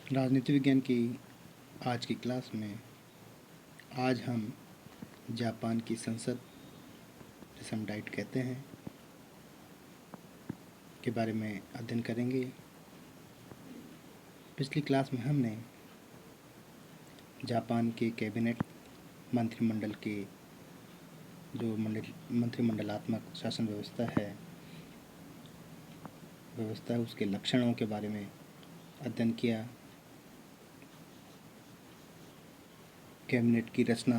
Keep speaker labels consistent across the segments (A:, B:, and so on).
A: राजनीति विज्ञान की आज की क्लास में आज हम जापान की संसद, जिसे हम डाइट कहते हैं, के बारे में अध्ययन करेंगे। पिछली क्लास में हमने जापान के कैबिनेट मंत्रिमंडल के जो मंत्रिमंडलात्मक शासन व्यवस्था है उसके लक्षणों के बारे में अध्ययन किया। कैबिनेट की रचना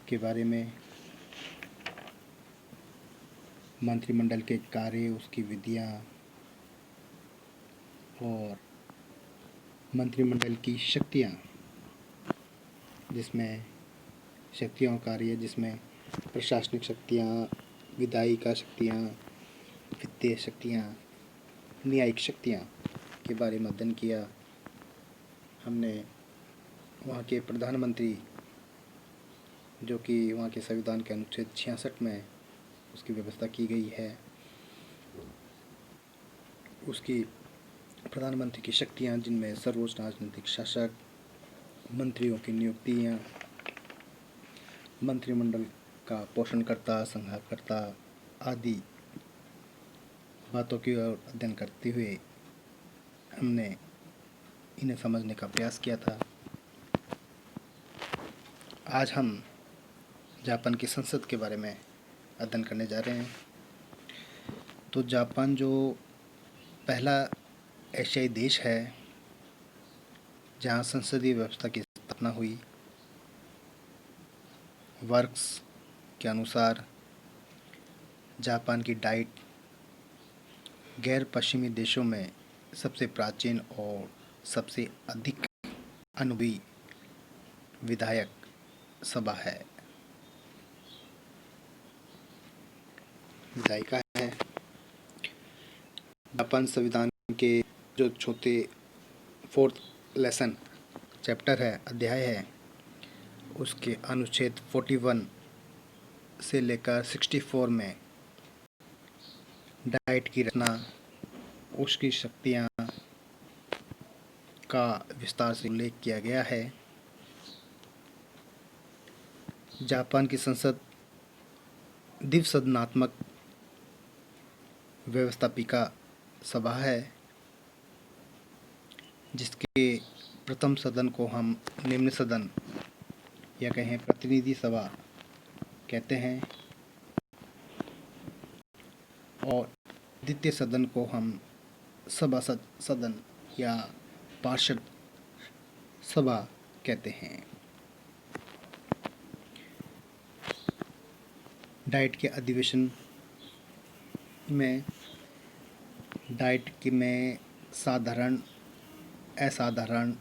A: के बारे में, मंत्रिमंडल के कार्य, उसकी विधियाँ और मंत्रिमंडल की शक्तियाँ, जिसमें शक्तियाँ और कार्य जिसमें प्रशासनिक शक्तियाँ, विधायिका शक्तियाँ, वित्तीय शक्तियाँ, न्यायिक शक्तियाँ के बारे में अध्ययन किया। हमने वहाँ के प्रधानमंत्री, जो कि वहाँ के संविधान के अनुच्छेद 66 में उसकी व्यवस्था की गई है, उसकी प्रधानमंत्री की शक्तियाँ, जिनमें सर्वोच्च राजनीतिक शासक, मंत्रियों की नियुक्तियाँ, मंत्रिमंडल का पोषणकर्ता, संघाकर्ता आदि बातों की ओर अध्ययन करते हुए हमने इन्हें समझने का प्रयास किया था। आज हम जापान की संसद के बारे में अध्ययन करने जा रहे हैं। तो जापान जो पहला एशियाई देश है जहाँ संसदीय व्यवस्था की स्थापना हुई, वर्क्स के अनुसार जापान की डाइट गैर पश्चिमी देशों में सबसे प्राचीन और सबसे अधिक अनुभवी विधायक सभा है, विधायिका है। जापान संविधान के जो छोटे 4th लेसन चैप्टर है, अध्याय है, उसके अनुच्छेद 41 से लेकर 64 में डाइट की रचना, उसकी शक्तियाँ का विस्तार से उल्लेख किया गया है। जापान की संसद द्विसदनात्मक व्यवस्थापिका सभा है, जिसके प्रथम सदन को हम निम्न सदन या कहें प्रतिनिधि सभा कहते हैं और द्वितीय सदन को हम सभासद सदन या पार्षद सभा कहते हैं। डाइट के अधिवेशन में साधारण, असाधारण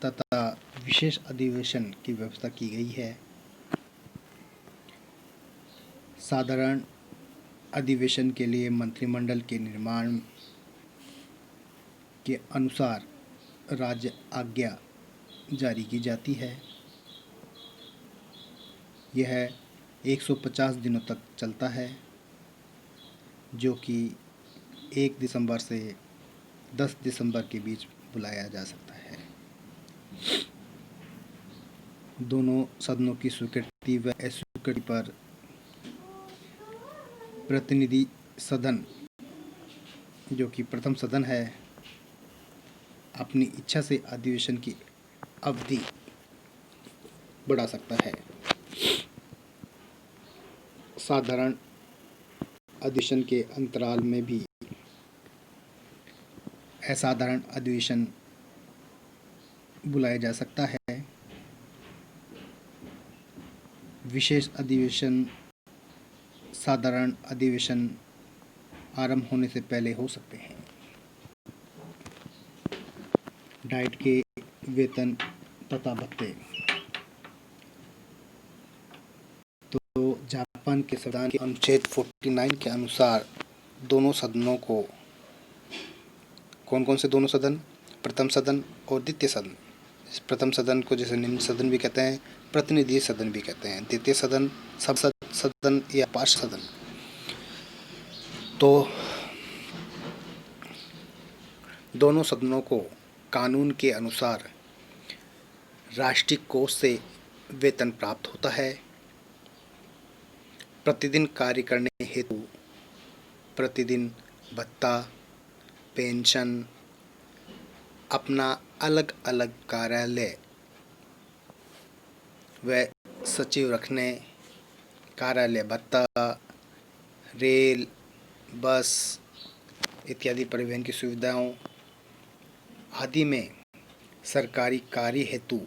A: तथा विशेष अधिवेशन की व्यवस्था की गई है। साधारण अधिवेशन के लिए मंत्रिमंडल के निर्माण के अनुसार राज्य आज्ञा जारी की जाती है। यह 150 दिनों तक चलता है, जो कि 1 दिसंबर से 10 दिसंबर के बीच बुलाया जा सकता है। दोनों सदनों की स्वीकृति व अस्वीकृति पर प्रतिनिधि सदन, जो कि प्रथम सदन है, अपनी इच्छा से अधिवेशन की अवधि बढ़ा सकता है। साधारण अधिवेशन के अंतराल में भी असाधारण अधिवेशन बुलाया जा सकता है। विशेष अधिवेशन साधारण अधिवेशन आरंभ होने से पहले हो सकते हैं। डाइट के वेतन तथा भत्ते। तो जापान के संविधान के अनुच्छेद 49 के अनुसार दोनों सदनों को, कौन कौन से दोनों सदन? प्रथम सदन और द्वितीय सदन। प्रथम सदन को जैसे निम्न सदन भी कहते हैं, प्रतिनिधि सदन भी कहते हैं। द्वितीय सदन सभासद सदन या पार्षद सदन। तो दोनों सदनों को कानून के अनुसार राष्ट्रीय कोष से वेतन प्राप्त होता है। प्रतिदिन कार्य करने हेतु प्रतिदिन भत्ता, पेंशन, अपना अलग अलग कार्यालय व सचिव रखने, कार्यालय भत्ता, रेल, बस इत्यादि परिवहन की सुविधाओं आदि में सरकारी कार्य हेतु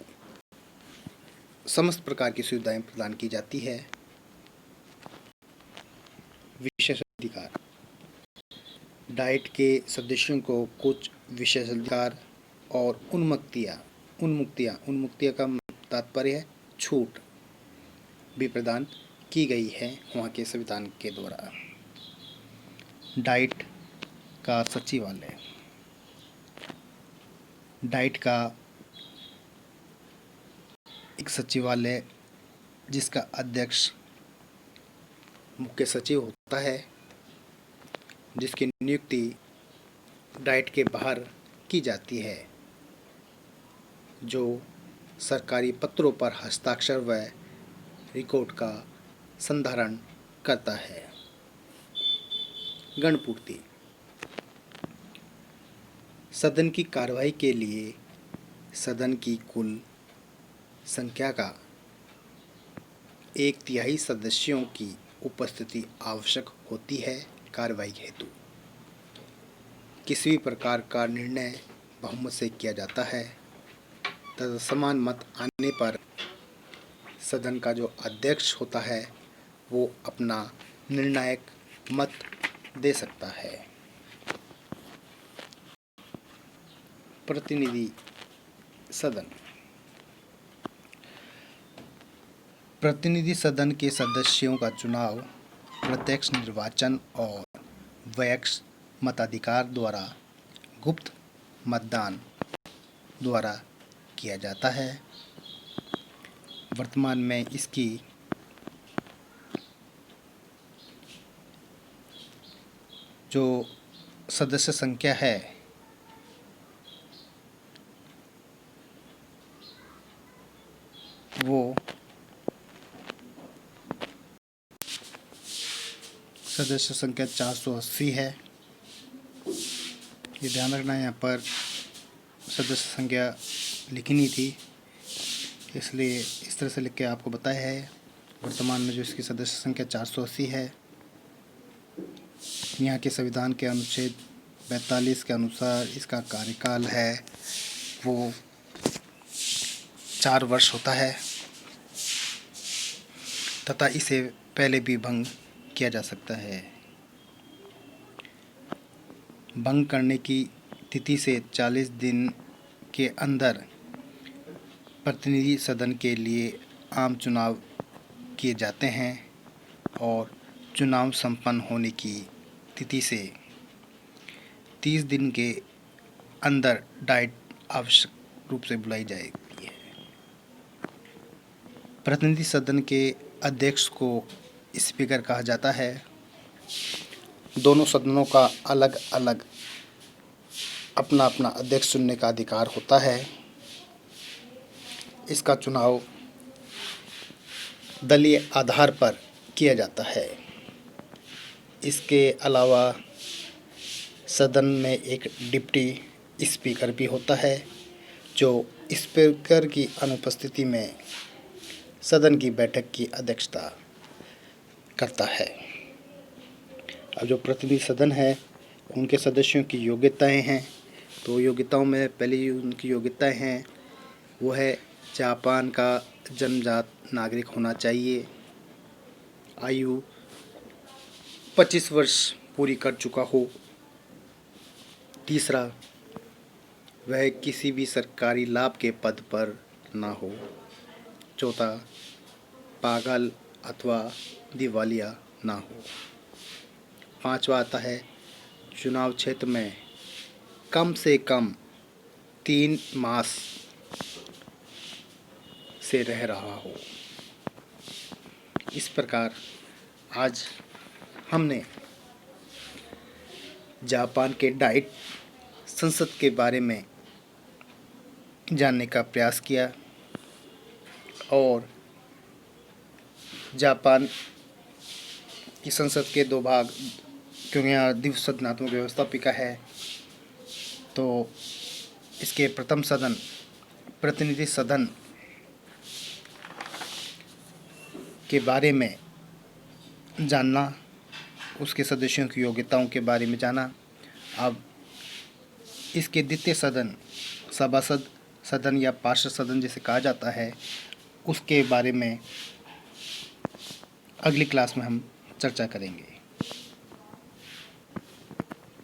A: समस्त प्रकार की सुविधाएं प्रदान की जाती है। विशेष अधिकार, डाइट के सदस्यों को कुछ विशेष अधिकार और उन्मुक्तियां का तात्पर्य है छूट भी प्रदान की गई है वहाँ के संविधान के द्वारा। डाइट का सचिवालय, डाइट का एक सचिवालय जिसका अध्यक्ष मुख्य सचिव होता है, जिसकी नियुक्ति डाइट के बाहर की जाती है, जो सरकारी पत्रों पर हस्ताक्षर व रिकॉर्ड का संधारण करता है। गणपूर्ति, सदन की कार्रवाई के लिए सदन की कुल संख्या का 1/3 सदस्यों की उपस्थिति आवश्यक होती है कार्रवाई हेतु। किसी भी प्रकार का निर्णय बहुमत से किया जाता है तथा समान मत आने पर सदन का जो अध्यक्ष होता है वो अपना निर्णायक मत दे सकता है। प्रतिनिधि सदन, प्रतिनिधि सदन के सदस्यों का चुनाव प्रत्यक्ष निर्वाचन और वैयक्तिक मताधिकार द्वारा गुप्त मतदान द्वारा किया जाता है। वर्तमान में इसकी जो सदस्य संख्या है वो सदस्य संख्या 480 है। ये ध्यान रखना, यहाँ पर सदस्य संख्या लिखनी थी, इसलिए इस तरह से लिख के आपको बताया है। वर्तमान में जो इसकी सदस्य संख्या 480 है। यहाँ के संविधान के अनुच्छेद 42 के अनुसार इसका कार्यकाल है वो 4 वर्ष होता है तथा इसे पहले भी भंग किया जा सकता है। भंग करने की तिथि से 40 दिन के अंदर प्रतिनिधि सदन के लिए आम चुनाव किए जाते हैं और चुनाव संपन्न होने की तिथि से 30 दिन के अंदर डाइट आवश्यक रूप से बुलाई जाएगी है। प्रतिनिधि सदन के अध्यक्ष को स्पीकर कहा जाता है। दोनों सदनों का अलग अलग अपना अपना अध्यक्ष चुनने का अधिकार होता है। इसका चुनाव दलीय आधार पर किया जाता है। इसके अलावा सदन में एक डिप्टी स्पीकर भी होता है जो स्पीकर की अनुपस्थिति में सदन की बैठक की अध्यक्षता करता है। अब जो प्रतिनिधि सदन है उनके सदस्यों की योग्यताएं हैं, तो योग्यताओं में पहली उनकी योग्यताएं हैं वो है जापान का जन्मजात नागरिक होना चाहिए, आयु 25 वर्ष पूरी कर चुका हो। तीसरा, वह किसी भी सरकारी लाभ के पद पर ना हो। चौथा, पागल अथवा दिवालिया ना हो। पांचवा आता है चुनाव क्षेत्र में कम से कम 3 मास से रह रहा हो। इस प्रकार आज हमने जापान के डाइट संसद के बारे में जानने का प्रयास किया और जापान की संसद के दो भाग, क्योंकि यहाँ द्विसदनात्मक व्यवस्थापिका है, तो इसके प्रथम सदन प्रतिनिधि सदन के बारे में जानना, उसके सदस्यों की योग्यताओं के बारे में जाना। अब इसके द्वितीय सदन सभासद सदन या पार्षद सदन जिसे कहा जाता है, उसके बारे में अगली क्लास में हम चर्चा करेंगे।